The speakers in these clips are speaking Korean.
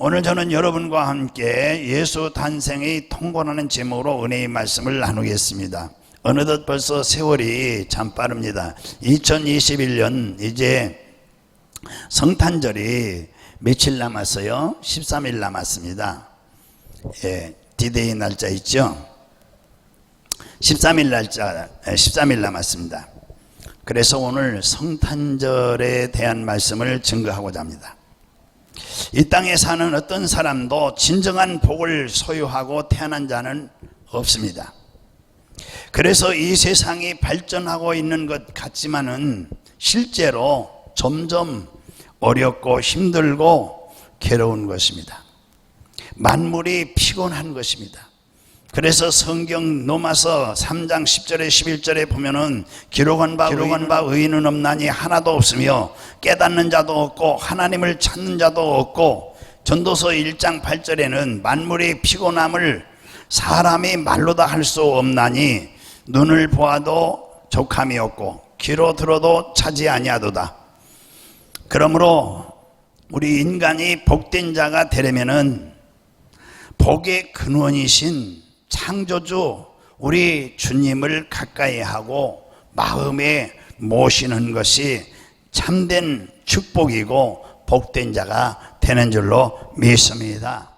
오늘 저는 여러분과 함께 예수 탄생의 통고라는 제목으로 은혜의 말씀을 나누겠습니다. 어느덧 벌써 세월이 참 빠릅니다. 2021년 이제 성탄절이 며칠 남았어요? 13일 남았습니다. 디데이 날짜 있죠? 13일 남았습니다. 그래서 오늘 성탄절에 대한 말씀을 증거하고자 합니다. 이 땅에 사는 어떤 사람도 진정한 복을 소유하고 태어난 자는 없습니다. 그래서 이 세상이 발전하고 있는 것 같지만은 실제로 점점 어렵고 힘들고 괴로운 것입니다. 만물이 피곤한 것입니다. 그래서 성경 로마서 3장 10절에 11절에 보면은 기록한 바 의인은 없나니 하나도 없으며 깨닫는 자도 없고 하나님을 찾는 자도 없고, 전도서 1장 8절에는 만물이 피곤함을 사람이 말로 다 할 수 없나니 눈을 보아도 족함이 없고 귀로 들어도 차지 아니하도다. 그러므로 우리 인간이 복된 자가 되려면은 복의 근원이신 창조주 우리 주님을 가까이 하고 마음에 모시는 것이 참된 축복이고 복된 자가 되는 줄로 믿습니다.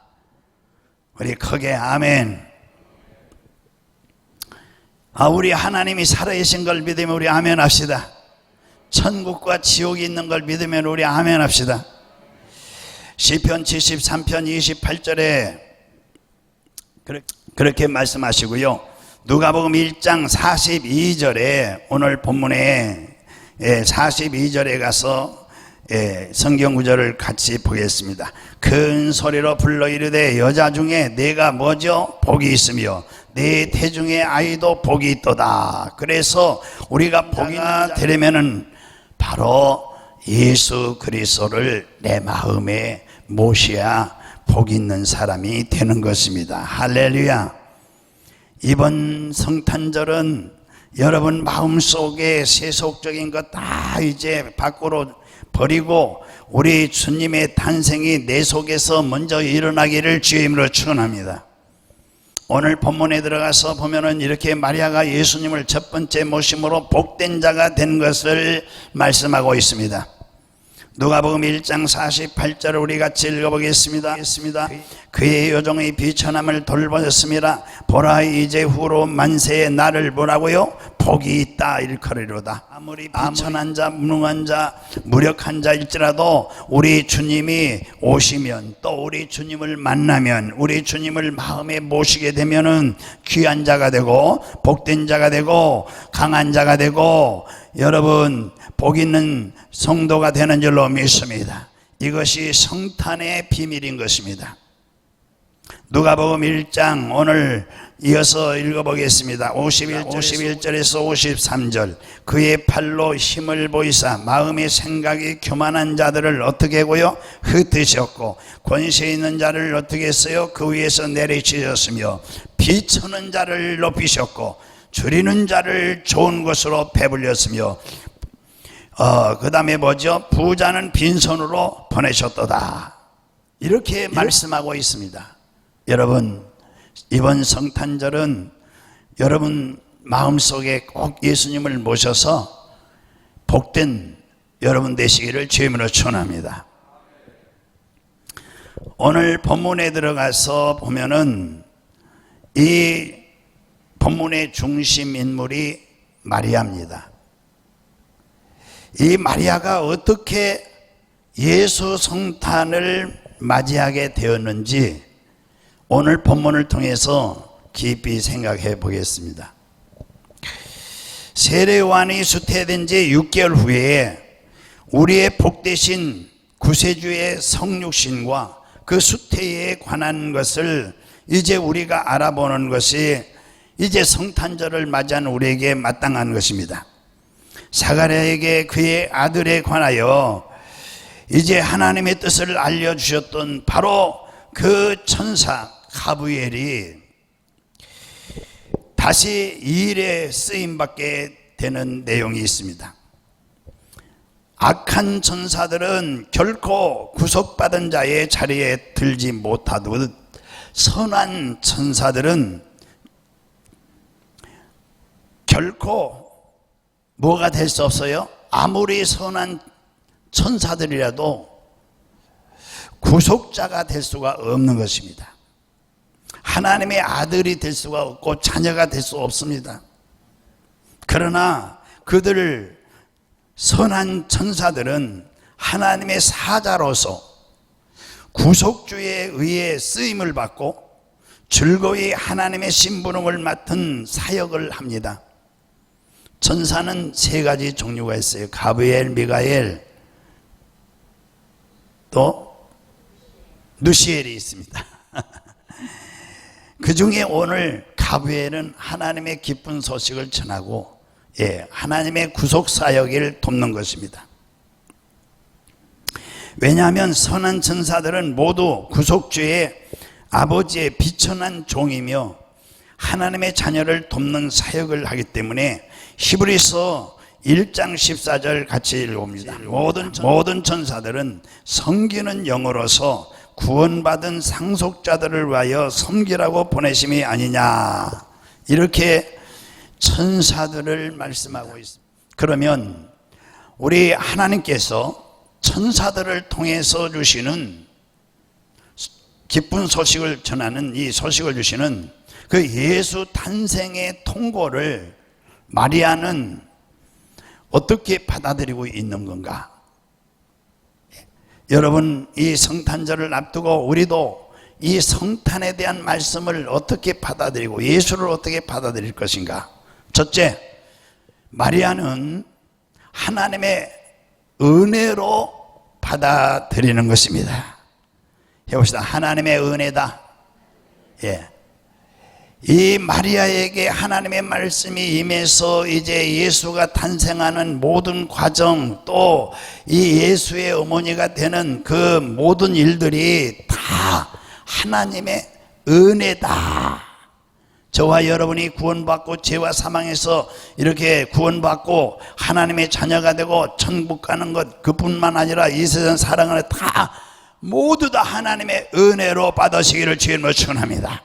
우리 크게 아멘. 우리 하나님이 살아계신 걸 믿으면 우리 아멘 합시다. 천국과 지옥이 있는 걸 믿으면 우리 아멘 합시다. 시편 73편 28절에 그렇게 말씀하시고요. 누가복음 1장 42절에 오늘 본문에 42절에 가서 성경 구절을 같이 보겠습니다. 큰 소리로 불러 이르되 여자 중에 내가 뭐죠? 복이 있으며 내 태중의 아이도 복이 있도다. 그래서 우리가 복이 되려면은 바로 예수 그리스도를 내 마음에 모셔야 복 있는 사람이 되는 것입니다. 할렐루야. 이번 성탄절은 여러분 마음속에 세속적인 것 다 이제 밖으로 버리고 우리 주님의 탄생이 내 속에서 먼저 일어나기를 주의 이름으로 축원합니다. 오늘 본문에 들어가서 보면은 이렇게 마리아가 예수님을 첫 번째 모심으로 복된 자가 된 것을 말씀하고 있습니다. 누가복음 1장 48절을 우리 같이 읽어보겠습니다. 그의 여종의 비천함을 돌보셨습니다. 보라 이제 후로 만세의 날을 보라고요? 복이 있다 일컬으리로다. 아무리 비천한 자, 무능한 자, 무력한 자일지라도 우리 주님이 오시면, 또 우리 주님을 만나면, 우리 주님을 마음에 모시게 되면은 귀한 자가 되고 복된 자가 되고 강한 자가 되고 여러분 복 있는 성도가 되는 줄로 믿습니다. 이것이 성탄의 비밀인 것입니다. 누가복음 1장 오늘 이어서 읽어보겠습니다. 51절에서 53절. 그의 팔로 힘을 보이사 마음의 생각이 교만한 자들을 어떻게 하고요? 흩으셨고 권세 있는 자를 어떻게 했어요? 그 위에서 내리치셨으며 비천한 자를 높이셨고 줄이는 자를 좋은 것으로 배불렸으며 그 다음에 뭐죠? 부자는 빈손으로 보내셨도다. 이렇게 말씀하고 있습니다. 여러분 이번 성탄절은 여러분 마음속에 꼭 예수님을 모셔서 복된 여러분 되시기를 주님으로 축원합니다. 오늘 본문에 들어가서 보면은 이 본문의 중심 인물이 마리아입니다. 이 마리아가 어떻게 예수 성탄을 맞이하게 되었는지 오늘 본문을 통해서 깊이 생각해 보겠습니다. 세례요한이 수태된 지 6개월 후에 우리의 복되신 구세주의 성육신과 그 수태에 관한 것을 이제 우리가 알아보는 것이 이제 성탄절을 맞이한 우리에게 마땅한 것입니다. 사가랴에게 그의 아들에 관하여 이제 하나님의 뜻을 알려주셨던 바로 그 천사 가브리엘이 다시 이 일에 쓰임받게 되는 내용이 있습니다. 악한 천사들은 결코 구속받은 자의 자리에 들지 못하듯 선한 천사들은 결코 뭐가 될 수 없어요? 아무리 선한 천사들이라도 구속자가 될 수가 없는 것입니다. 하나님의 아들이 될 수가 없고 자녀가 될 수 없습니다. 그러나 그들 선한 천사들은 하나님의 사자로서 구속주에 의해 쓰임을 받고 즐거이 하나님의 심부름을 맡은 사역을 합니다. 천사는 세 가지 종류가 있어요. 가브리엘, 미가엘, 또 누시엘이 있습니다. 그 중에 오늘 가브리엘은 하나님의 기쁜 소식을 전하고 하나님의 구속사역을 돕는 것입니다. 왜냐하면 선한 천사들은 모두 구속주의 아버지의 비천한 종이며 하나님의 자녀를 돕는 사역을 하기 때문에 히브리서 1장 14절 같이 읽어봅니다. 모든 천사들은 섬기는 영으로서 구원받은 상속자들을 위하여 섬기라고 보내심이 아니냐, 이렇게 천사들을 말씀하고 있습니다. 그러면 우리 하나님께서 천사들을 통해서 주시는 기쁜 소식을 전하는 이 소식을 주시는 그 예수 탄생의 통고를 마리아는 어떻게 받아들이고 있는 건가? 여러분, 이 성탄절을 앞두고 우리도 이 성탄에 대한 말씀을 어떻게 받아들이고 예수를 어떻게 받아들일 것인가? 첫째, 마리아는 하나님의 은혜로 받아들이는 것입니다. 해봅시다. 하나님의 은혜다. 이 마리아에게 하나님의 말씀이 임해서 이제 예수가 탄생하는 모든 과정, 또 이 예수의 어머니가 되는 그 모든 일들이 다 하나님의 은혜다. 저와 여러분이 구원받고 죄와 사망에서 이렇게 구원받고 하나님의 자녀가 되고 천국 가는 것, 그뿐만 아니라 이 세상 살아가는 다 모두 다 하나님의 은혜로 받으시기를 주님으로 축원합니다.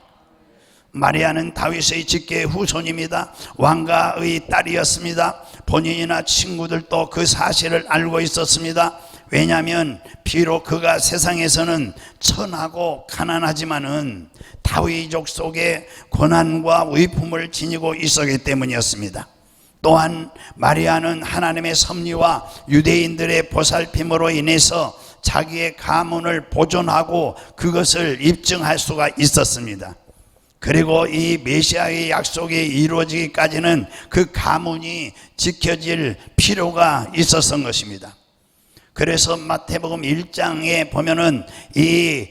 마리아는 다윗의 직계의 후손입니다. 왕가의 딸이었습니다. 본인이나 친구들도 그 사실을 알고 있었습니다. 왜냐하면 비록 그가 세상에서는 천하고 가난하지만은 다윗족 속에 고난과 위품을 지니고 있었기 때문이었습니다. 또한 마리아는 하나님의 섭리와 유대인들의 보살핌으로 인해서 자기의 가문을 보존하고 그것을 입증할 수가 있었습니다. 그리고 이 메시아의 약속이 이루어지기까지는 그 가문이 지켜질 필요가 있었던 것입니다. 그래서 마태복음 1장에 보면은 이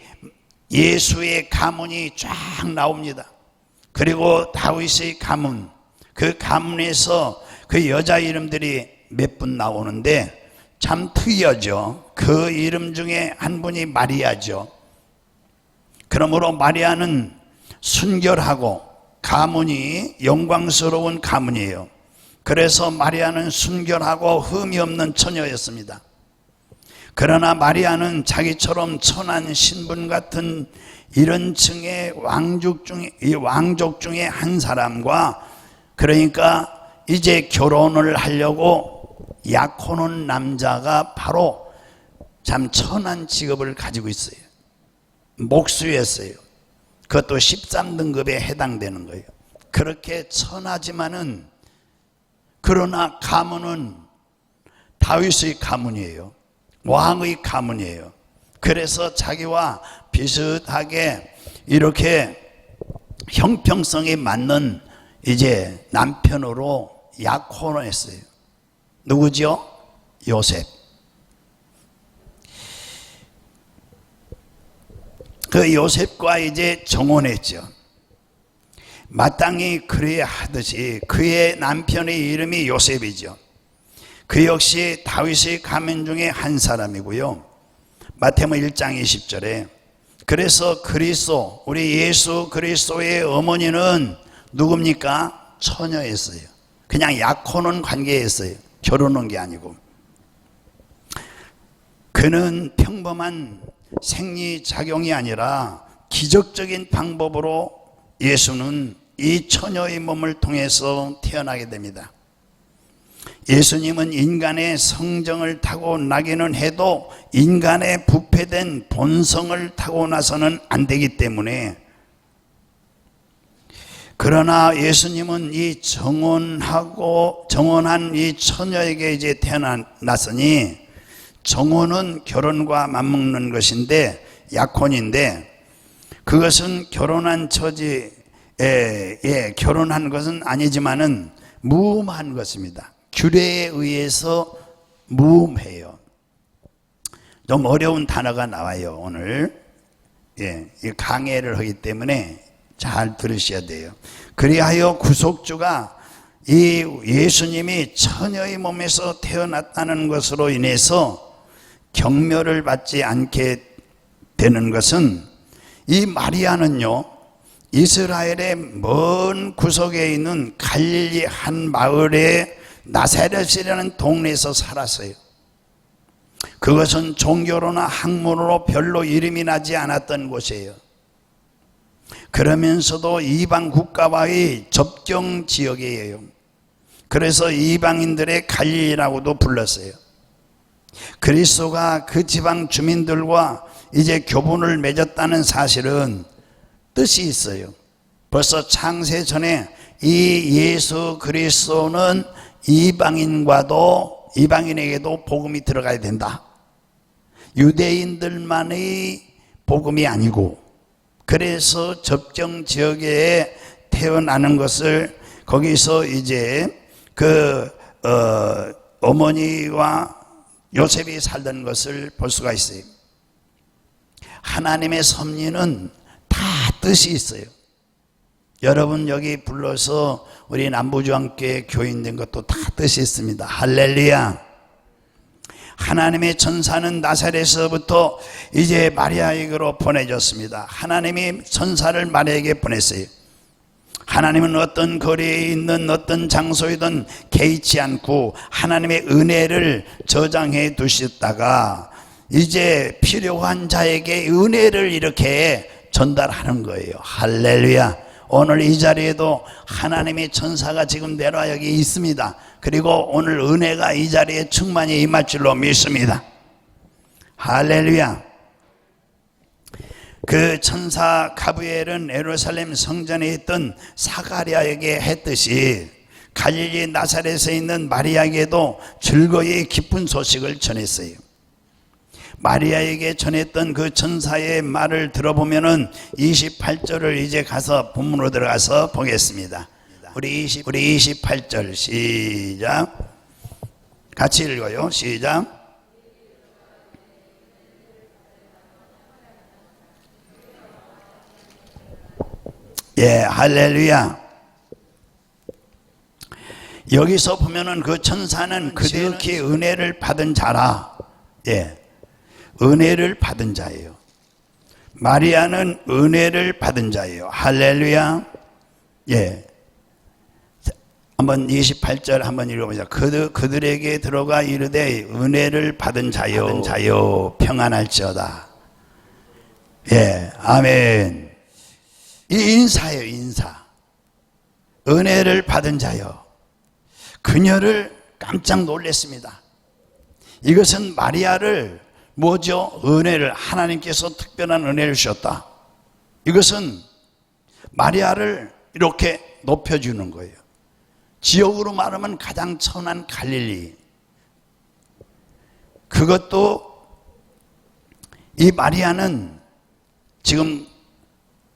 예수의 가문이 쫙 나옵니다. 그리고 다윗의 가문, 그 가문에서 그 여자 이름들이 몇 분 나오는데 참 특이하죠. 그 이름 중에 한 분이 마리아죠. 그러므로 마리아는 순결하고 가문이 영광스러운 가문이에요. 그래서 마리아는 순결하고 흠이 없는 처녀였습니다. 그러나 마리아는 자기처럼 천한 신분 같은 이런 층의 왕족 중에 한 사람과, 그러니까 이제 결혼을 하려고 약혼한 남자가 바로 참 천한 직업을 가지고 있어요. 목수였어요. 그것도 13등급에 해당되는 거예요. 그렇게 천하지만은 그러나 가문은 다윗의 가문이에요. 왕의 가문이에요. 그래서 자기와 비슷하게 이렇게 형평성이 맞는 이제 남편으로 약혼을 했어요. 누구죠? 요셉. 그 요셉과 이제 정혼했죠. 마땅히 그래야 하듯이 그의 남편의 이름이 요셉이죠. 그 역시 다윗의 가문 중에 한 사람이고요. 마태복음 1장 20절에 그래서 그리스도, 우리 예수 그리스도의 어머니는 누굽니까? 처녀였어요. 그냥 약혼한 관계였어요. 결혼한 게 아니고. 그는 평범한 생리작용이 아니라 기적적인 방법으로 예수는 이 처녀의 몸을 통해서 태어나게 됩니다. 예수님은 인간의 성정을 타고나기는 해도 인간의 부패된 본성을 타고나서는 안 되기 때문에, 그러나 예수님은 이 정혼한 이 처녀에게 이제 태어났으니, 정혼은 결혼과 맞먹는 것인데 약혼인데, 그것은 결혼한 처지에 결혼한 것은 아니지만은 무음한 것입니다. 규례에 의해서 무음해요. 좀 어려운 단어가 나와요. 오늘 강해를 하기 때문에 잘 들으셔야 돼요. 그리하여 구속주가 이 예수님이 처녀의 몸에서 태어났다는 것으로 인해서 경멸을 받지 않게 되는 것은, 이 마리아는요 이스라엘의 먼 구석에 있는 갈릴리 한 마을에 나사렛이라는 동네에서 살았어요. 그것은 종교로나 학문으로 별로 이름이 나지 않았던 곳이에요. 그러면서도 이방 국가와의 접경 지역이에요. 그래서 이방인들의 갈릴리라고도 불렀어요. 그리스도가 그 지방 주민들과 이제 교분을 맺었다는 사실은 뜻이 있어요. 벌써 창세 전에 이 예수 그리스도는 이방인에게도 복음이 들어가야 된다. 유대인들만의 복음이 아니고, 그래서 접경 지역에 태어나는 것을, 거기서 이제 어머니와 요셉이 살던 것을 볼 수가 있어요. 하나님의 섭리는 다 뜻이 있어요. 여러분 여기 불러서 우리 남부중앙교회 교인 된 것도 다 뜻이 있습니다. 할렐루야. 하나님의 천사는 나사렛에서부터 이제 마리아에게로 보내졌습니다. 하나님이 천사를 마리아에게 보냈어요. 하나님은 어떤 거리에 있는 어떤 장소이든 개의치 않고 하나님의 은혜를 저장해 두셨다가 이제 필요한 자에게 은혜를 이렇게 전달하는 거예요. 할렐루야. 오늘 이 자리에도 하나님의 천사가 지금 내려와 여기 있습니다. 그리고 오늘 은혜가 이 자리에 충만히 임할 줄로 믿습니다. 할렐루야. 그 천사 가브리엘은 예루살렘 성전에 있던 사가랴에게 했듯이 갈릴리 나사렛에 있는 마리아에게도 즐거이 기쁜 소식을 전했어요. 마리아에게 전했던 그 천사의 말을 들어보면은 28절을 이제 가서 본문으로 들어가서 보겠습니다. 우리 28절 시작. 같이 읽어요. 시작. 예, 할렐루야. 여기서 보면은 그 천사는 그득히 은혜를 받은 자라. 예, 은혜를 받은 자예요. 마리아는 은혜를 받은 자예요. 할렐루야. 예. 한번 28절 한번 읽어보자. 그들에게 들어가 이르되 은혜를 받은 자요 평안할지어다. 예, 아멘. 이 인사예요, 인사. 은혜를 받은 자요. 그녀를 깜짝 놀랐습니다. 이것은 마리아를 뭐죠? 은혜를, 하나님께서 특별한 은혜를 주셨다. 이것은 마리아를 이렇게 높여주는 거예요. 지역으로 말하면 가장 천한 갈릴리. 그것도 이 마리아는 지금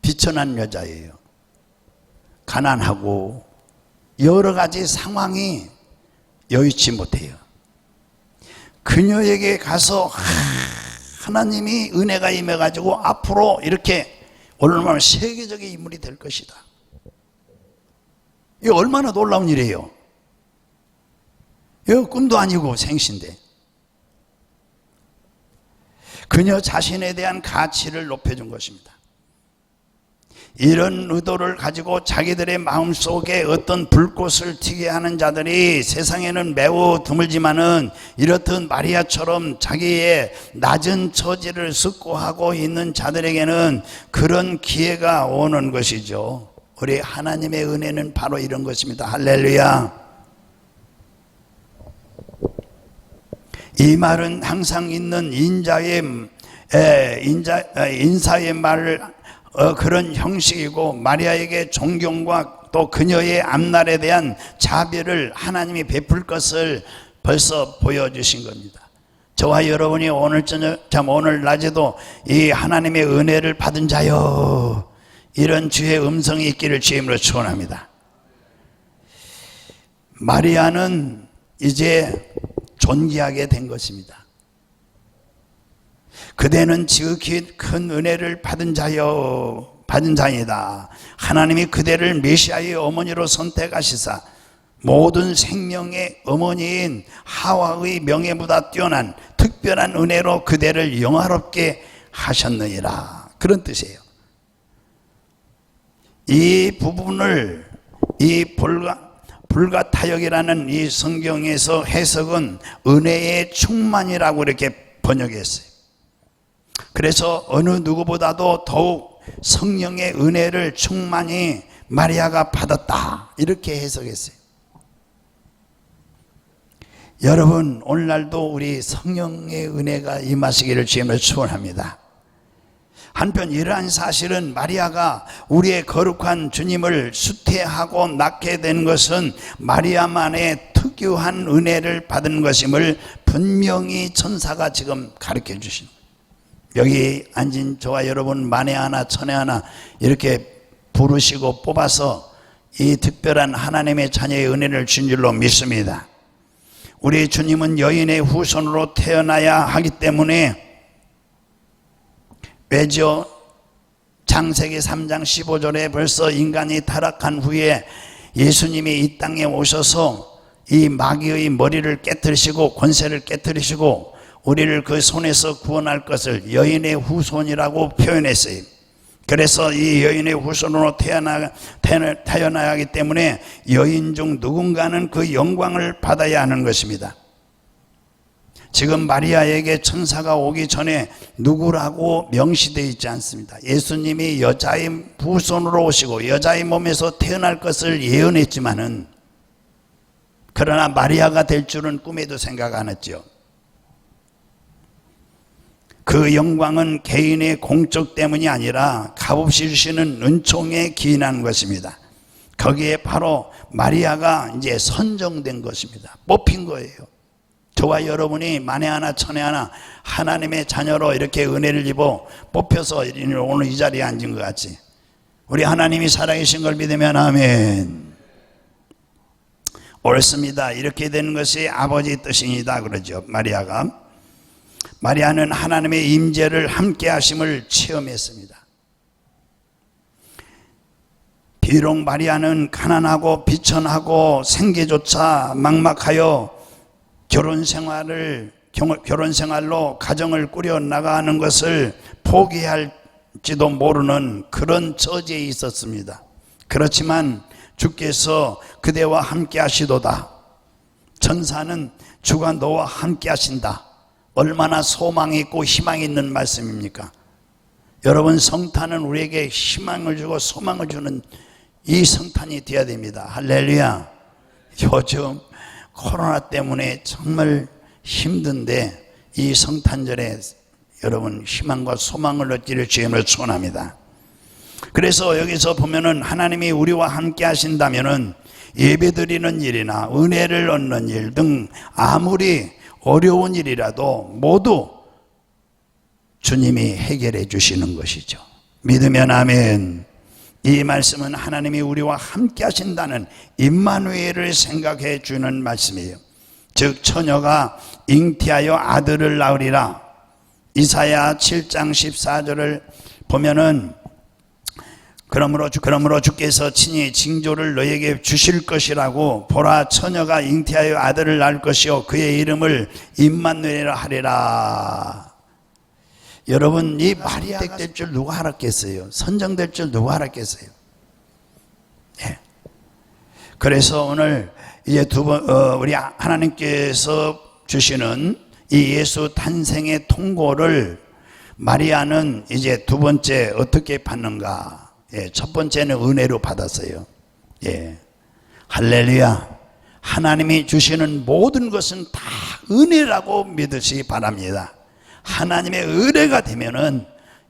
비천한 여자예요. 가난하고 여러 가지 상황이 여의치 못해요. 그녀에게 가서 하나님이 은혜가 임해가지고 앞으로 이렇게 얼마나 세계적인 인물이 될 것이다. 이게 얼마나 놀라운 일이에요. 이거 꿈도 아니고 생시인데. 그녀 자신에 대한 가치를 높여준 것입니다. 이런 의도를 가지고 자기들의 마음속에 어떤 불꽃을 튀게 하는 자들이 세상에는 매우 드물지만은 이렇듯 마리아처럼 자기의 낮은 처지를 숙고하고 있는 자들에게는 그런 기회가 오는 것이죠. 우리 하나님의 은혜는 바로 이런 것입니다. 할렐루야. 이 말은 항상 있는 인사의 말을 그런 형식이고, 마리아에게 존경과 또 그녀의 앞날에 대한 자비를 하나님이 베풀 것을 벌써 보여주신 겁니다. 저와 여러분이 오늘 오늘 낮에도 이 하나님의 은혜를 받은 자여, 이런 주의 음성이 있기를 주임으로 축원합니다. 마리아는 이제 존귀하게 된 것입니다. 그대는 지극히 큰 은혜를 받은 자이다. 하나님이 그대를 메시아의 어머니로 선택하시사 모든 생명의 어머니인 하와의 명예보다 뛰어난 특별한 은혜로 그대를 영화롭게 하셨느니라. 그런 뜻이에요. 이 부분을 이 불가타역이라는 이 성경에서 해석은 은혜의 충만이라고 이렇게 번역했어요. 그래서 어느 누구보다도 더욱 성령의 은혜를 충만히 마리아가 받았다, 이렇게 해석했어요. 여러분, 오늘날도 우리 성령의 은혜가 임하시기를 주님을 축원합니다. 한편 이러한 사실은 마리아가 우리의 거룩한 주님을 수태하고 낳게 된 것은 마리아만의 특유한 은혜를 받은 것임을 분명히 천사가 지금 가르쳐 주십니다. 여기 앉은 저와 여러분 만에 하나 천에 하나 이렇게 부르시고 뽑아서 이 특별한 하나님의 자녀의 은혜를 준 줄로 믿습니다. 우리 주님은 여인의 후손으로 태어나야 하기 때문에, 왜죠? 창세기 3장 15절에 벌써 인간이 타락한 후에 예수님이 이 땅에 오셔서 이 마귀의 머리를 깨뜨리시고 권세를 깨뜨리시고 우리를 그 손에서 구원할 것을 여인의 후손이라고 표현했어요. 그래서 이 여인의 후손으로 태어나야 하기 때문에 여인 중 누군가는 그 영광을 받아야 하는 것입니다. 지금 마리아에게 천사가 오기 전에 누구라고 명시되어 있지 않습니다. 예수님이 여자의 후손으로 오시고 여자의 몸에서 태어날 것을 예언했지만은, 그러나 마리아가 될 줄은 꿈에도 생각 안 했죠. 그 영광은 개인의 공적 때문이 아니라 값없이 주시는 은총에 기인한 것입니다. 거기에 바로 마리아가 이제 선정된 것입니다. 뽑힌 거예요. 저와 여러분이 만에 하나 천에 하나 하나님의 자녀로 이렇게 은혜를 입어 뽑혀서 오늘 이 자리에 앉은 것 같이, 우리 하나님이 살아계신 걸 믿으면 아멘. 옳습니다. 이렇게 되는 것이 아버지의 뜻입니다, 그러죠. 마리아는 하나님의 임재를 함께 하심을 체험했습니다. 비록 마리아는 가난하고 비천하고 생계조차 막막하여 결혼 생활로 가정을 꾸려 나가는 것을 포기할지도 모르는 그런 처지에 있었습니다. 그렇지만 주께서 그대와 함께 하시도다. 천사는 주가 너와 함께 하신다. 얼마나 소망이 있고 희망이 있는 말씀입니까? 여러분, 성탄은 우리에게 희망을 주고 소망을 주는 이 성탄이 되어야 됩니다. 할렐루야. 요즘 코로나 때문에 정말 힘든데 이 성탄절에 여러분 희망과 소망을 얻기를 주님을 축원합니다. 그래서 여기서 보면은 하나님이 우리와 함께 하신다면은 예배드리는 일이나 은혜를 얻는 일 등 아무리 어려운 일이라도 모두 주님이 해결해 주시는 것이죠. 믿으면 아멘. 이 말씀은 하나님이 우리와 함께 하신다는 임마누엘을 생각해 주는 말씀이에요. 즉 처녀가 잉태하여 아들을 낳으리라. 이사야 7장 14절을 보면은 그러므로 주께서 친히 징조를 너에게 주실 것이라고, 보라 처녀가 잉태하여 아들을 낳을 것이요 그의 이름을 임마누엘이라 하리라. 여러분, 이 마리아가 될 줄 누가 알았겠어요? 선정될 줄 누가 알았겠어요? 예. 그래서 오늘 이제 우리 하나님께서 주시는 이 예수 탄생의 통고를 마리아는 이제 두 번째 어떻게 받는가? 예, 첫 번째는 은혜로 받았어요. 예. 할렐루야. 하나님이 주시는 모든 것은 다 은혜라고 믿으시기 바랍니다. 하나님의 은혜가 되면은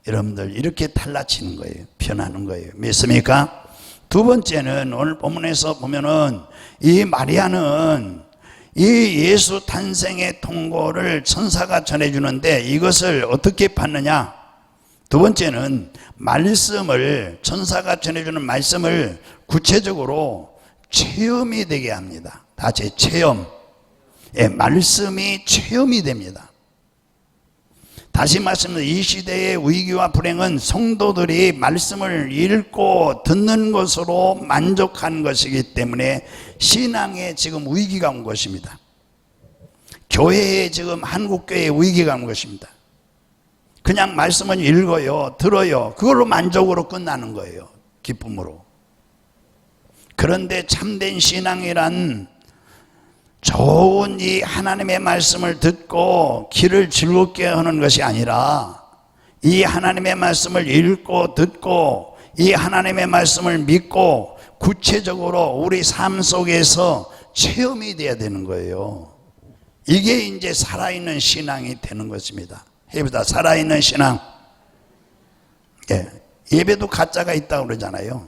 여러분들 이렇게 달라지는 거예요. 변하는 거예요. 믿습니까? 두 번째는 오늘 본문에서 보면은 이 마리아는 이 예수 탄생의 통고를 천사가 전해주는데 이것을 어떻게 받느냐? 두 번째는 말씀을, 천사가 전해주는 말씀을 구체적으로 체험이 되게 합니다. 다 제 체험. 예, 말씀이 체험이 됩니다. 다시 말씀드립니다. 이 시대의 위기와 불행은 성도들이 말씀을 읽고 듣는 것으로 만족한 것이기 때문에 신앙에 지금 위기가 온 것입니다. 교회에 지금 한국교회에 위기가 온 것입니다. 그냥 말씀은 읽어요, 들어요. 그걸로 만족으로 끝나는 거예요. 기쁨으로. 그런데 참된 신앙이란 좋은 이 하나님의 말씀을 듣고 길을 즐겁게 하는 것이 아니라 이 하나님의 말씀을 읽고 듣고 이 하나님의 말씀을 믿고 구체적으로 우리 삶 속에서 체험이 돼야 되는 거예요. 이게 이제 살아있는 신앙이 되는 것입니다. 해보다 살아있는 신앙. 예, 예배도 가짜가 있다고 그러잖아요.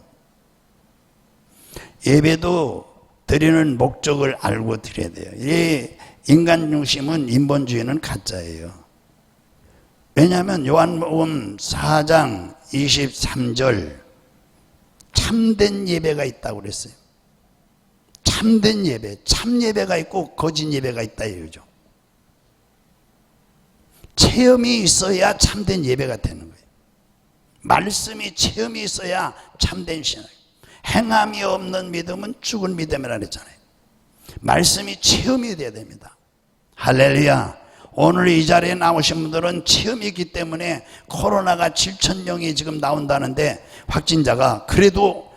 예배도 드리는 목적을 알고 드려야 돼요. 이 인간 중심은 인본주의는 가짜예요. 왜냐하면 요한복음 4장 23절 참된 예배가 있다고 그랬어요. 참된 예배, 참 예배가 있고 거짓 예배가 있다 이거죠. 체험이 있어야 참된 예배가 되는 거예요. 말씀이 체험이 있어야 참된 신앙. 행함이 없는 믿음은 죽은 믿음이라 그랬잖아요. 말씀이 체험이 돼야 됩니다. 할렐루야. 오늘 이 자리에 나오신 분들은 체험이 있기 때문에 코로나가 7,000명이 지금 나온다는데 확진자가 그래도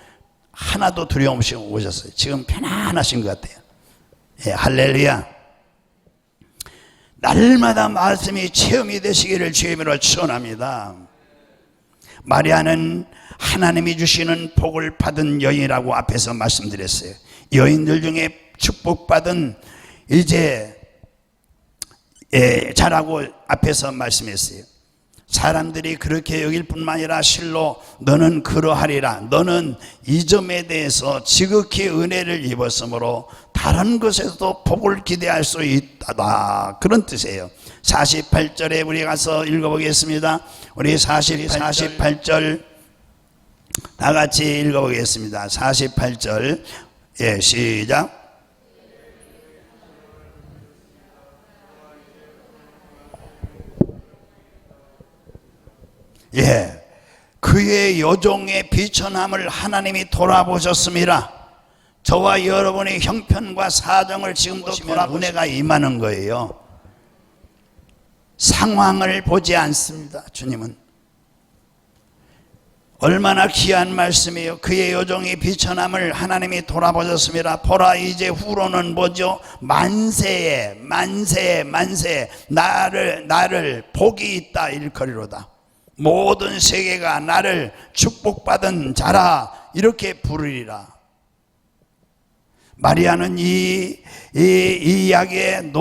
하나도 두려움 없이 오셨어요. 지금 편안하신 것 같아요. 예, 할렐루야. 날마다 말씀이 체험이 되시기를 주의 이름으로 축원합니다. 마리아는 하나님이 주시는 복을 받은 여인이라고 앞에서 말씀드렸어요. 여인들 중에 축복받은 이제 자라고 앞에서 말씀했어요. 사람들이 그렇게 여길 뿐만 아니라 실로 너는 그러하리라. 너는 이 점에 대해서 지극히 은혜를 입었으므로 다른 것에서도 복을 기대할 수 있다. 그런 뜻이에요. 48절에 우리 가서 읽어보겠습니다. 우리 48절 다 같이 읽어보겠습니다. 48절 예, 시작. 예, 그의 여종의 비천함을 하나님이 돌아보셨습니다. 저와 여러분의 형편과 사정을 지금도 돌아 은혜가 임하는 거예요. 상황을 보지 않습니다. 주님은 얼마나 귀한 말씀이에요. 그의 여종의 비천함을 하나님이 돌아보셨습니다. 보라 이제 후로는 뭐죠? 만세에 나를 복이 있다 일컬이로다. 모든 세계가 나를 축복받은 자라 이렇게 부르리라. 마리아는 이 이야기에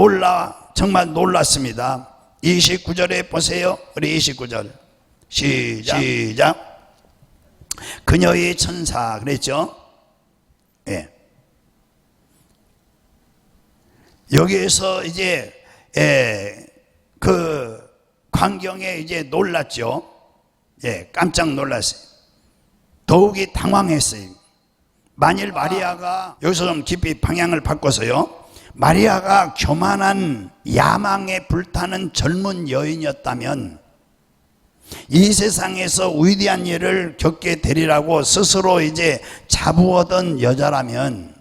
정말 놀랐습니다. 29절에 보세요. 우리 29절 시작. 그녀의 천사 그랬죠? 예. 여기에서 이제 그 광경에 이제 놀랐죠. 예, 깜짝 놀랐어요. 더욱이 당황했어요. 만일 마리아가 여기서 좀 깊이 방향을 바꿔서요. 마리아가 교만한 야망에 불타는 젊은 여인이었다면 이 세상에서 위대한 일을 겪게 되리라고 스스로 이제 자부하던 여자라면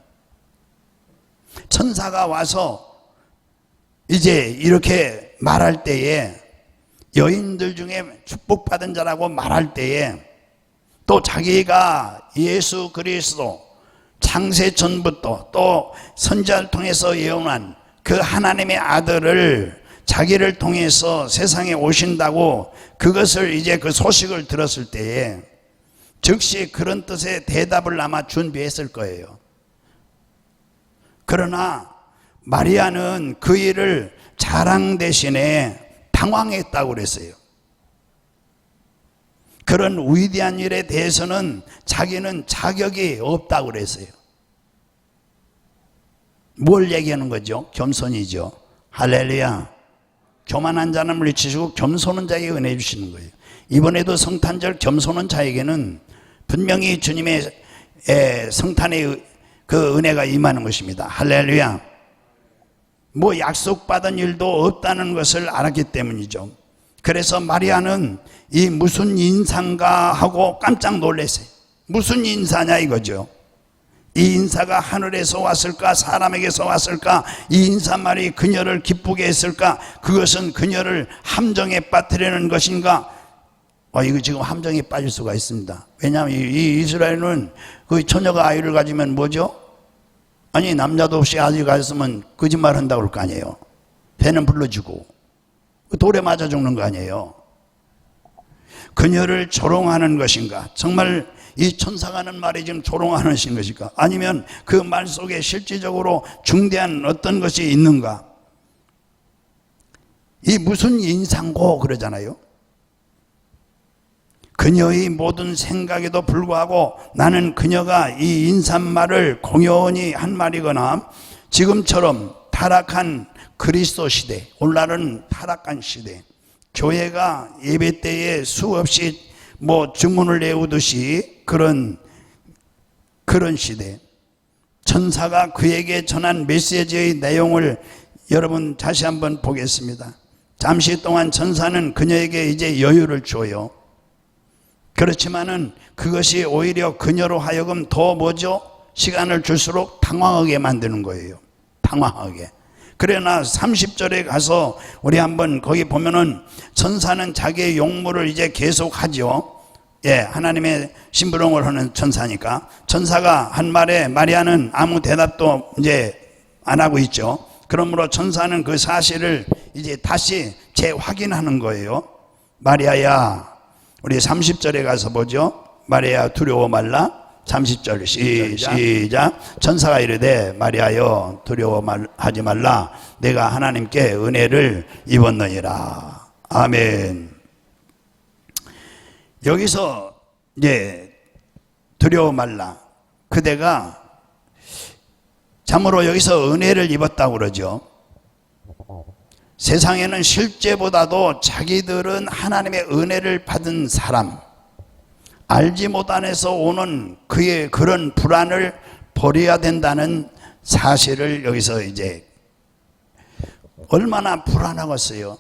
천사가 와서 이제 이렇게 말할 때에 여인들 중에 축복받은 자라고 말할 때에 또 자기가 예수 그리스도 창세 전부터 또 선지자를 통해서 예언한 그 하나님의 아들을 자기를 통해서 세상에 오신다고 그것을 이제 그 소식을 들었을 때에 즉시 그런 뜻의 대답을 아마 준비했을 거예요. 그러나 마리아는 그 일을 자랑 대신에 당황했다고 그랬어요. 그런 위대한 일에 대해서는 자기는 자격이 없다고 그랬어요. 뭘 얘기하는 거죠? 겸손이죠. 할렐루야. 교만한 자는 물리치시고 겸손한 자에게 은혜 주시는 거예요. 이번에도 성탄절 겸손한 자에게는 분명히 주님의 성탄의 그 은혜가 임하는 것입니다. 할렐루야. 뭐 약속받은 일도 없다는 것을 알았기 때문이죠. 그래서 마리아는 이 무슨 인사인가 하고 깜짝 놀랐어요. 무슨 인사냐 이거죠. 이 인사가 하늘에서 왔을까 사람에게서 왔을까, 이 인사말이 그녀를 기쁘게 했을까, 그것은 그녀를 함정에 빠뜨리는 것인가. 이거 지금 함정에 빠질 수가 있습니다. 왜냐하면 이 이스라엘은 그 처녀가 아이를 가지면 뭐죠? 아니 남자도 없이 아이를 가졌으면 거짓말 한다고 그럴 거 아니에요. 배는 불러주고 돌에 맞아 죽는 거 아니에요. 그녀를 조롱하는 것인가? 정말 이 천사가 하는 말이 지금 조롱하는 것인가? 아니면 그 말 속에 실질적으로 중대한 어떤 것이 있는가? 이 무슨 인상고 그러잖아요. 그녀의 모든 생각에도 불구하고 나는 그녀가 이 인사말을 공연히 한 말이거나 지금처럼 타락한 그리스도 시대, 오늘날은 타락한 시대, 교회가 예배 때에 수없이 뭐 주문을 외우듯이 그런 시대, 천사가 그에게 전한 메시지의 내용을 여러분 다시 한번 보겠습니다. 잠시 동안 천사는 그녀에게 이제 여유를 줘요. 그렇지만은 그것이 오히려 그녀로 하여금 더 뭐죠? 시간을 줄수록 당황하게 만드는 거예요. 당황하게. 그러나 30절에 가서 우리 한번 거기 보면은 천사는 자기의 용모를 이제 계속하죠. 하나님의 심부름을 하는 천사니까. 천사가 한 말에 마리아는 아무 대답도 이제 안 하고 있죠. 그러므로 천사는 그 사실을 이제 다시 재확인하는 거예요. 마리아야, 우리 30절에 가서 보죠. 마리아 두려워 말라. 30절 시작. 천사가 이르되 마리아여 두려워하지 말라. 내가 하나님께 은혜를 입었느니라. 아멘. 여기서 이제 두려워 말라. 그대가 참으로 여기서 은혜를 입었다고 그러죠. 세상에는 실제보다도 자기들은 하나님의 은혜를 받은 사람, 알지 못한에서 오는 그의 그런 불안을 버려야 된다는 사실을 여기서 이제 얼마나 불안하겠어요.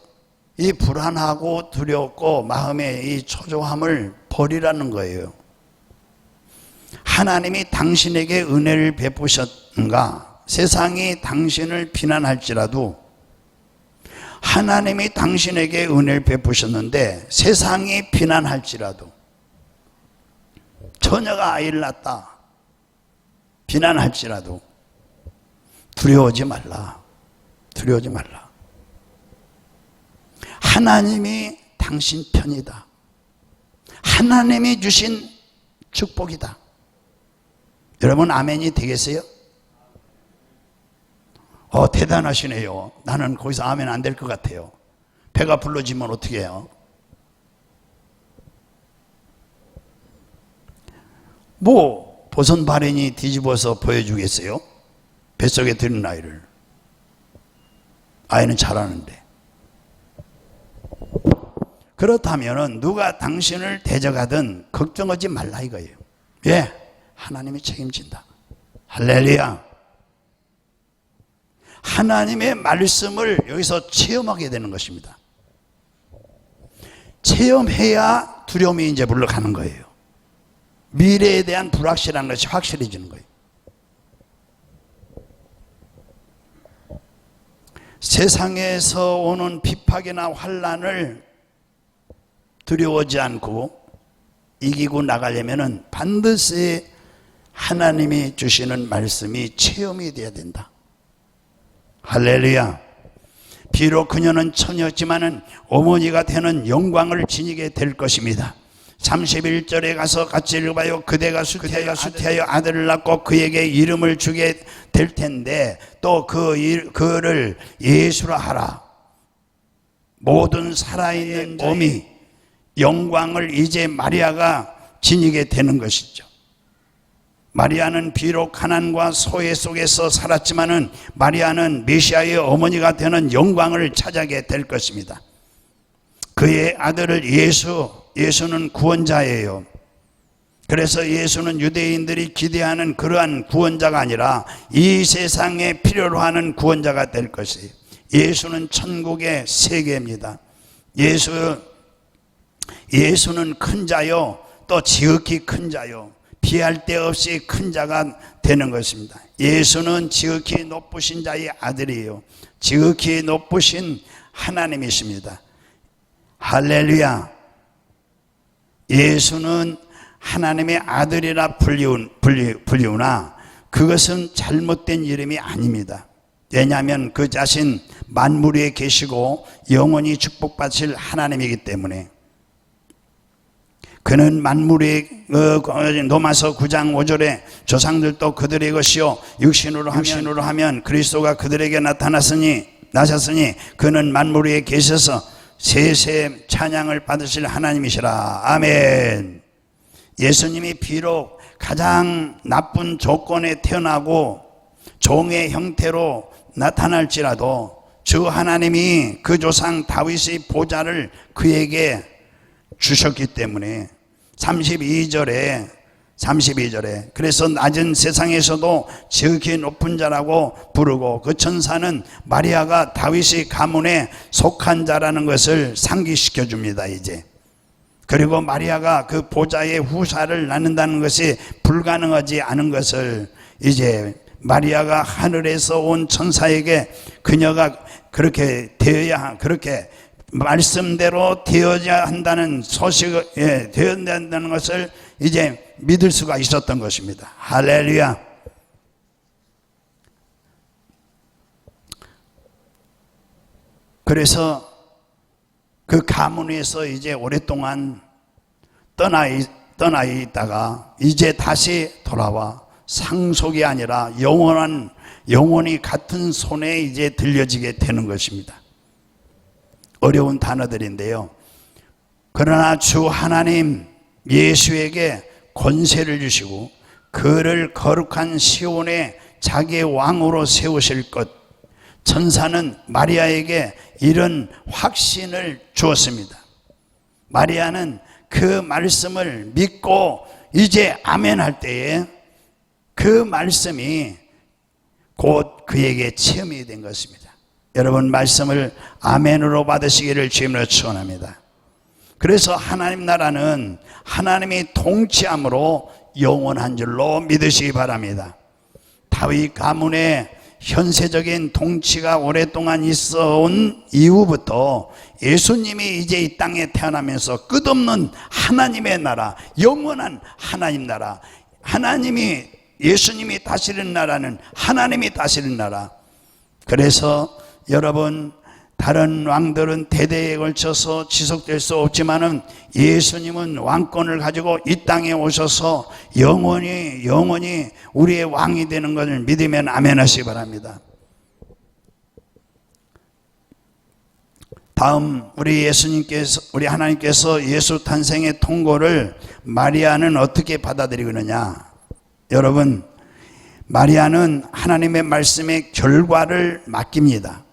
이 불안하고 두렵고 마음의 이 초조함을 버리라는 거예요. 하나님이 당신에게 은혜를 베푸셨는가? 세상이 당신을 비난할지라도 하나님이 당신에게 은혜를 베푸셨는데 세상이 비난할지라도, 처녀가 아이를 낳았다 비난할지라도 두려워하지 말라. 두려워하지 말라. 하나님이 당신 편이다. 하나님이 주신 축복이다. 여러분 아멘이 되겠어요? 대단하시네요. 나는 거기서 아멘 안 될 것 같아요. 배가 불러지면 어떻게 해요? 뭐 보선 바랜이 뒤집어서 보여주겠어요? 뱃속에 들은 아이를. 아이는 잘하는데. 그렇다면 누가 당신을 대적하든 걱정하지 말라 이거예요. 왜? 하나님이 책임진다. 할렐루야. 하나님의 말씀을 여기서 체험하게 되는 것입니다. 체험해야 두려움이 이제 물러가는 거예요. 미래에 대한 불확실한 것이 확실해지는 거예요. 세상에서 오는 비박이나 환난을 두려워하지 않고 이기고 나가려면은 반드시 하나님이 주시는 말씀이 체험이 되어야 된다. 할렐루야. 비록 그녀는 처녀였지만은 어머니가 되는 영광을 지니게 될 것입니다. 31절에 가서 같이 읽어봐요. 그대가 수태하여 아들을 낳고 그에게 이름을 주게 될 텐데 또 그를 예수라 하라. 모든 살아있는 몸이 영광을 이제 마리아가 지니게 되는 것이죠. 마리아는 비록 가난과 소외 속에서 살았지만은 마리아는 메시아의 어머니가 되는 영광을 차지하게 될 것입니다. 그의 아들을 예수는 구원자예요. 그래서 예수는 유대인들이 기대하는 그러한 구원자가 아니라 이 세상에 필요로 하는 구원자가 될 것이에요. 예수는 천국의 세계입니다. 예수는 큰 자요, 또 지극히 큰 자요, 비할 데 없이 큰 자가 되는 것입니다. 예수는 지극히 높으신 자의 아들이에요. 지극히 높으신 하나님이십니다. 할렐루야. 예수는 하나님의 아들이라 불리우나 그것은 잘못된 이름이 아닙니다. 왜냐하면 그 자신 만물 위에 계시고 영원히 축복받으실 하나님이기 때문에. 그는 만물의 로마서 9장 5절에 조상들도 그들의 것이요 육신으로 하면 그리스도가 그들에게 나셨으니 그는 만물 위에 계셔서 세세 찬양을 받으실 하나님이시라. 아멘. 예수님이 비록 가장 나쁜 조건에 태어나고 종의 형태로 나타날지라도 주 하나님이 그 조상 다윗의 보좌를 그에게 주셨기 때문에 32절에 그래서 낮은 세상에서도 지극히 높은 자라고 부르고 그 천사는 마리아가 다윗의 가문에 속한 자라는 것을 상기시켜 줍니다. 이제 그리고 마리아가 그 보좌의 후사를 낳는다는 것이 불가능하지 않은 것을 이제 마리아가 하늘에서 온 천사에게 그녀가 그렇게 말씀대로 되어야 한다는 소식을 되어야 한다는 것을 이제 믿을 수가 있었던 것입니다. 할렐루야. 그래서 그 가문에서 이제 오랫동안 떠나 있다가 이제 다시 돌아와 상속이 아니라 영원히 같은 손에 이제 들려지게 되는 것입니다. 어려운 단어들인데요. 그러나 주 하나님 예수에게 권세를 주시고 그를 거룩한 시온에 자기의 왕으로 세우실 것, 천사는 마리아에게 이런 확신을 주었습니다. 마리아는 그 말씀을 믿고 이제 아멘 할 때에 그 말씀이 곧 그에게 체험이 된 것입니다. 여러분 말씀을 아멘으로 받으시기를 주님으로 축원합니다. 그래서 하나님 나라는 하나님이 통치함으로 영원한 줄로 믿으시기 바랍니다. 다윗 가문의 현세적인 통치가 오랫동안 있어온 이후부터 예수님이 이제 이 땅에 태어나면서 끝없는 하나님의 나라, 영원한 하나님 나라, 예수님이 다스리는 나라는 하나님이 다스리는 나라. 그래서 여러분 다른 왕들은 대대에 걸쳐서 지속될 수 없지만은 예수님은 왕권을 가지고 이 땅에 오셔서 영원히 우리의 왕이 되는 것을 믿으면 아멘 하시기 바랍니다. 다음 우리 하나님께서 예수 탄생의 통고를 마리아는 어떻게 받아들이고 있느냐. 여러분 마리아는 하나님의 말씀의 결과를 맡깁니다.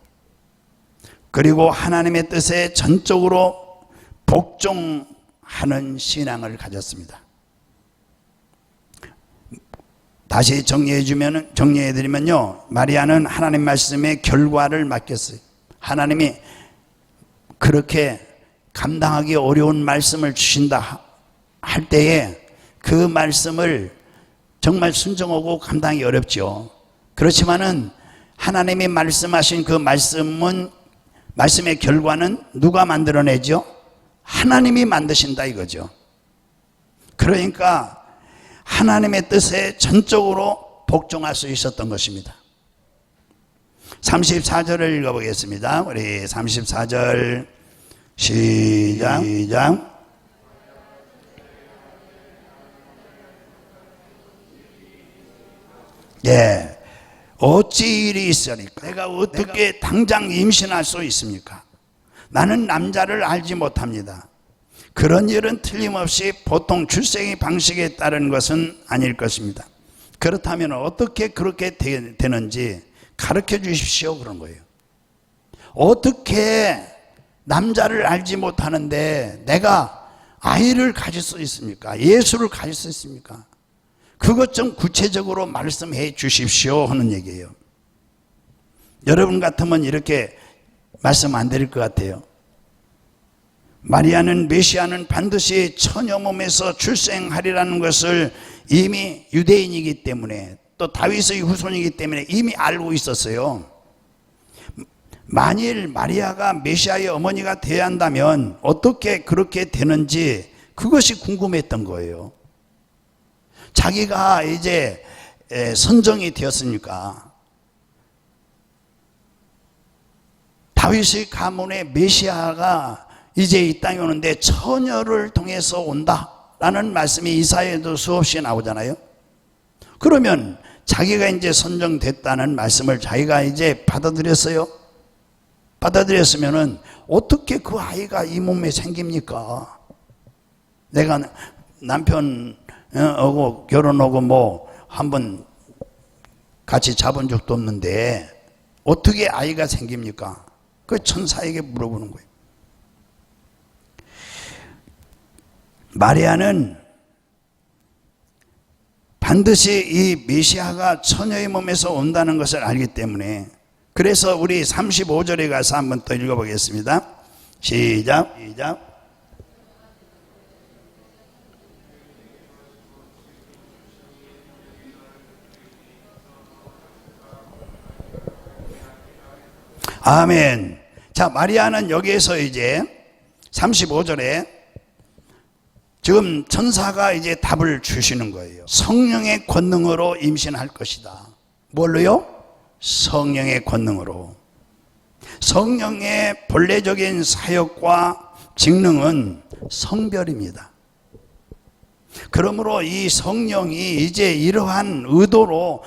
그리고 하나님의 뜻에 전적으로 복종하는 신앙을 가졌습니다. 다시 정리해드리면요. 마리아는 하나님 말씀의 결과를 맡겼어요. 하나님이 그렇게 감당하기 어려운 말씀을 주신다 할 때에 그 말씀을 정말 순종하고 감당하기 어렵죠. 그렇지만은 하나님이 말씀하신 그 말씀의 결과는 누가 만들어내죠? 하나님이 만드신다 이거죠. 그러니까 하나님의 뜻에 전적으로 복종할 수 있었던 것입니다. 34절을 읽어보겠습니다. 우리 34절 시작. 예, 어찌 일이 있으리까? 내가 어떻게 당장 임신할 수 있습니까? 나는 남자를 알지 못합니다. 그런 일은 틀림없이 보통 출생의 방식에 따른 것은 아닐 것입니다. 그렇다면 어떻게 그렇게 되는지 가르쳐 주십시오. 그런 거예요. 어떻게 남자를 알지 못하는데 내가 아이를 가질 수 있습니까? 예수를 가질 수 있습니까? 그것 좀 구체적으로 말씀해 주십시오 하는 얘기예요. 여러분 같으면 이렇게 말씀 안 드릴 것 같아요. 마리아는 메시아는 반드시 처녀 몸에서 출생하리라는 것을 이미 유대인이기 때문에 또 다윗의 후손이기 때문에 이미 알고 있었어요. 만일 마리아가 메시아의 어머니가 되어야 한다면 어떻게 그렇게 되는지 그것이 궁금했던 거예요. 자기가 이제 선정이 되었으니까 다윗의 가문의 메시아가 이제 이 땅에 오는데 처녀를 통해서 온다라는 말씀이 이사야에도 수없이 나오잖아요. 그러면 자기가 이제 선정됐다는 말씀을 자기가 이제 받아들였어요. 받아들였으면은 어떻게 그 아이가 이 몸에 생깁니까? 내가 남편하고 결혼하고 뭐 한번 같이 잡은 적도 없는데 어떻게 아이가 생깁니까? 그 천사에게 물어보는 거예요. 마리아는 반드시 이 메시아가 처녀의 몸에서 온다는 것을 알기 때문에 그래서 우리 35절에 가서 한번 더 읽어보겠습니다. 시작. 아멘. 자, 마리아는 여기에서 이제 35절에 지금 천사가 이제 답을 주시는 거예요. 성령의 권능으로 임신할 것이다. 뭘로요? 성령의 권능으로. 성령의 본래적인 사역과 직능은 성별입니다. 그러므로 이 성령이 이제 이러한 의도로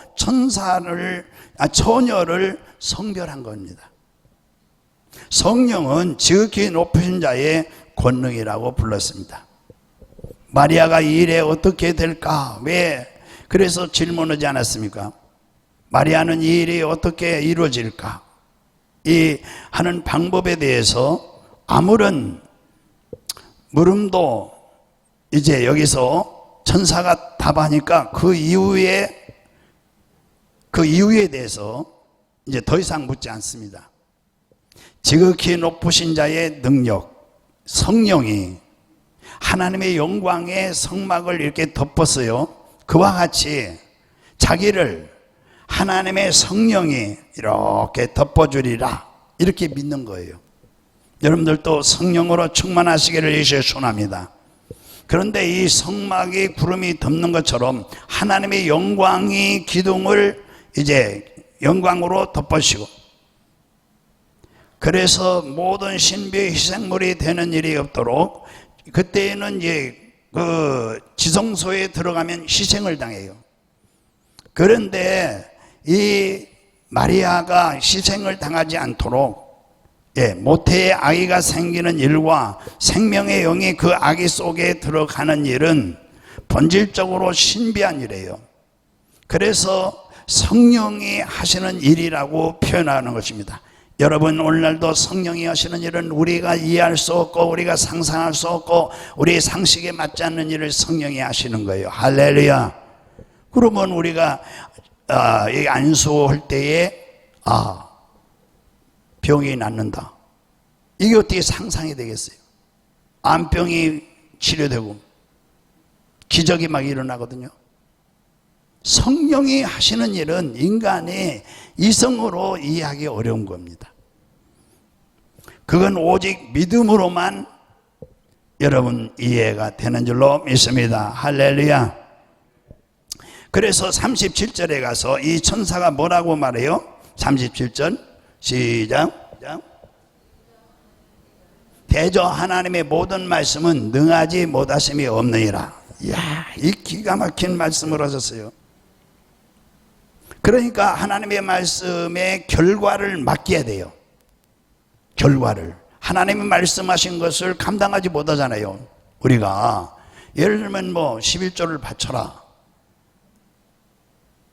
처녀를 성별한 겁니다. 성령은 지극히 높으신 자의 권능이라고 불렀습니다. 마리아가 이 일에 어떻게 될까? 왜? 그래서 질문하지 않았습니까? 마리아는 이 일이 어떻게 이루어질까? 이 하는 방법에 대해서 아무런 물음도 이제 여기서 천사가 답하니까 그 이후에 대해서 이제 더 이상 묻지 않습니다. 지극히 높으신 자의 능력, 성령이 하나님의 영광의 성막을 이렇게 덮었어요. 그와 같이 자기를 하나님의 성령이 이렇게 덮어주리라 이렇게 믿는 거예요. 여러분들도 성령으로 충만하시기를 예수의 소원합니다. 그런데 이 성막이 구름이 덮는 것처럼 하나님의 영광이 기둥을 이제 영광으로 덮으시고 그래서 모든 신비의 희생물이 되는 일이 없도록 그때는 이제 그 지성소에 들어가면 희생을 당해요. 그런데 이 마리아가 희생을 당하지 않도록 모태의 아기가 생기는 일과 생명의 영이 그 아기 속에 들어가는 일은 본질적으로 신비한 일이에요. 그래서 성령이 하시는 일이라고 표현하는 것입니다. 여러분 오늘날도 성령이 하시는 일은 우리가 이해할 수 없고 우리가 상상할 수 없고 우리의 상식에 맞지 않는 일을 성령이 하시는 거예요. 할렐루야. 그러면 우리가 안수할 때에 병이 낫는다. 이게 어떻게 상상이 되겠어요? 암병이 치료되고 기적이 막 일어나거든요. 성령이 하시는 일은 인간이 이성으로 이해하기 어려운 겁니다. 그건 오직 믿음으로만 여러분 이해가 되는 줄로 믿습니다. 할렐루야. 그래서 37절에 가서 이 천사가 뭐라고 말해요? 37절 시작. 대저 하나님의 모든 말씀은 능하지 못하심이 없느니라. 이야, 이 기가 막힌 말씀을 하셨어요. 그러니까 하나님의 말씀의 결과를 맡겨야 돼요. 결과를. 하나님이 말씀하신 것을 감당하지 못하잖아요. 우리가 예를 들면 11조를 바쳐라.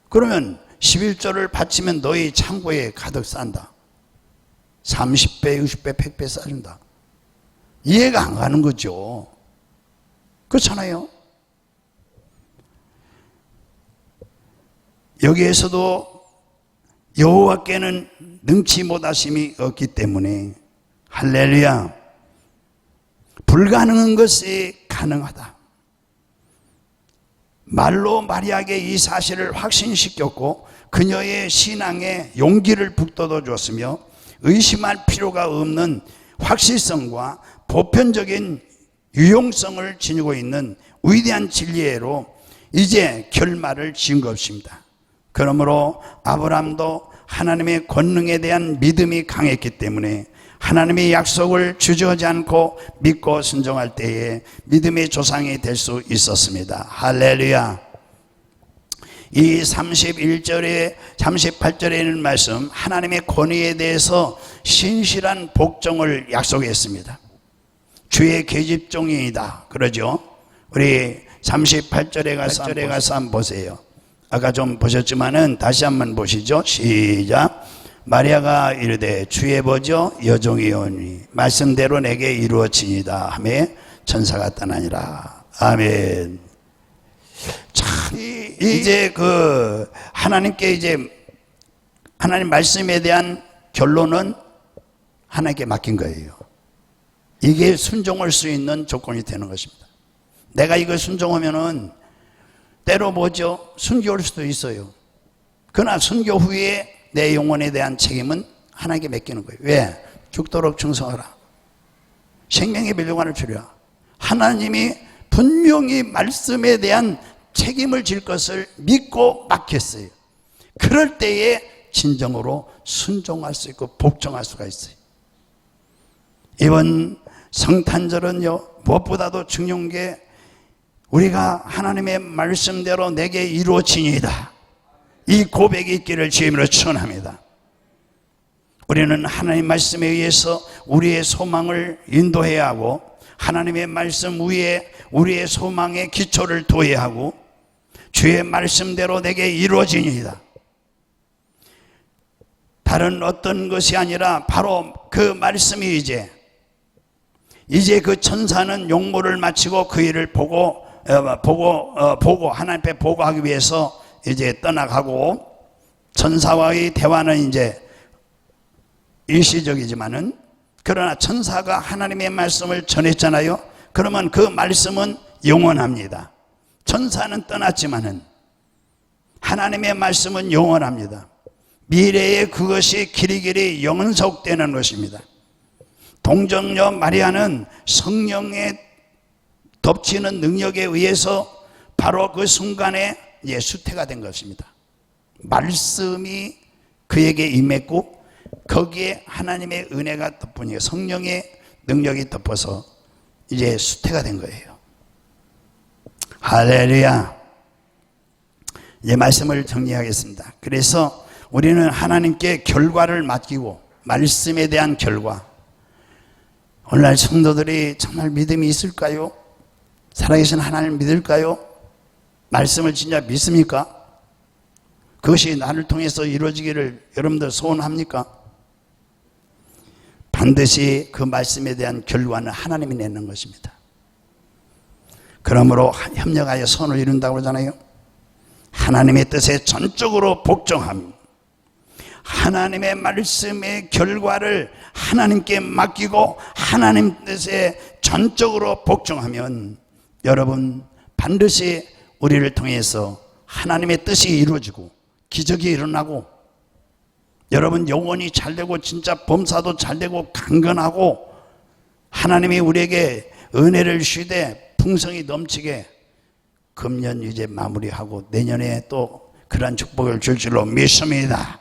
그러면 11조를 바치면 너희 창고에 가득 싼다. 30배, 60배, 100배 싸준다. 이해가 안 가는 거죠. 그렇잖아요. 여기에서도 여호와께는 능치 못하심이 없기 때문에 할렐루야, 불가능한 것이 가능하다. 말로 마리아에게 이 사실을 확신시켰고 그녀의 신앙에 용기를 북돋워 주었으며 의심할 필요가 없는 확실성과 보편적인 유용성을 지니고 있는 위대한 진리로 이제 결말을 지은 것입니다. 그러므로 아브라함도 하나님의 권능에 대한 믿음이 강했기 때문에 하나님의 약속을 주저하지 않고 믿고 순종할 때에 믿음의 조상이 될 수 있었습니다. 할렐루야. 이 31절에 38절에 있는 말씀, 하나님의 권위에 대해서 신실한 복종을 약속했습니다. 주의 계집종이다 그러죠. 우리 38절에 가서 한번 보세요. 아까 좀 보셨지만은 다시 한번 보시죠. 시작. 마리아가 이르되 주의 보죠 여종이오니 말씀대로 내게 이루어지니이다 하며 천사가 떠나니라. 아멘. 참 이제 하나님께 이제 하나님 말씀에 대한 결론은 하나님께 맡긴 거예요. 이게 순종할 수 있는 조건이 되는 것입니다. 내가 이걸 순종하면은 때로 순교할 수도 있어요. 그러나 순교 후에 내 영혼에 대한 책임은 하나님께 맡기는 거예요. 왜? 죽도록 충성하라. 생명의 멸류관을 주리라. 하나님이 분명히 말씀에 대한 책임을 질 것을 믿고 맡겼어요. 그럴 때에 진정으로 순종할 수 있고 복종할 수가 있어요. 이번 성탄절은요, 무엇보다도 중요한 게 우리가 하나님의 말씀대로 내게 이루어지니이다, 이 고백이 있기를 주님으로 축원합니다. 우리는 하나님의 말씀에 의해서 우리의 소망을 인도해야 하고 하나님의 말씀 위에 우리의 소망의 기초를 둬야 하고 주의 말씀대로 내게 이루어지니이다. 다른 어떤 것이 아니라 바로 그 말씀이 이제 그 천사는 용모를 마치고 그 일을 보고 하나님 앞에 보고하기 위해서 이제 떠나가고, 천사와의 대화는 이제 일시적이지만은 그러나 천사가 하나님의 말씀을 전했잖아요. 그러면 그 말씀은 영원합니다. 천사는 떠났지만은 하나님의 말씀은 영원합니다. 미래에 그것이 길이길이 영원속되는 것입니다. 동정녀 마리아는 성령의 덮치는 능력에 의해서 바로 그 순간에 수태가 된 것입니다. 말씀이 그에게 임했고 거기에 하나님의 은혜가 덮으니 성령의 능력이 덮어서 이제 수태가 된 거예요. 할렐루야. 이 말씀을 정리하겠습니다. 그래서 우리는 하나님께 결과를 맡기고, 말씀에 대한 결과. 오늘날 성도들이 정말 믿음이 있을까요? 살아계신 하나님을 믿을까요? 말씀을 진짜 믿습니까? 그것이 나를 통해서 이루어지기를 여러분들 소원합니까? 반드시 그 말씀에 대한 결과는 하나님이 내는 것입니다. 그러므로 협력하여 선을 이룬다고 그러잖아요. 하나님의 뜻에 전적으로 복종함, 하나님의 말씀의 결과를 하나님께 맡기고 하나님 뜻에 전적으로 복종하면 여러분 반드시 우리를 통해서 하나님의 뜻이 이루어지고 기적이 일어나고 여러분 영혼이 잘되고 진짜 범사도 잘되고 강건하고 하나님이 우리에게 은혜를 쉬되 풍성이 넘치게 금년 이제 마무리하고 내년에 또 그런 축복을 줄 줄로 믿습니다.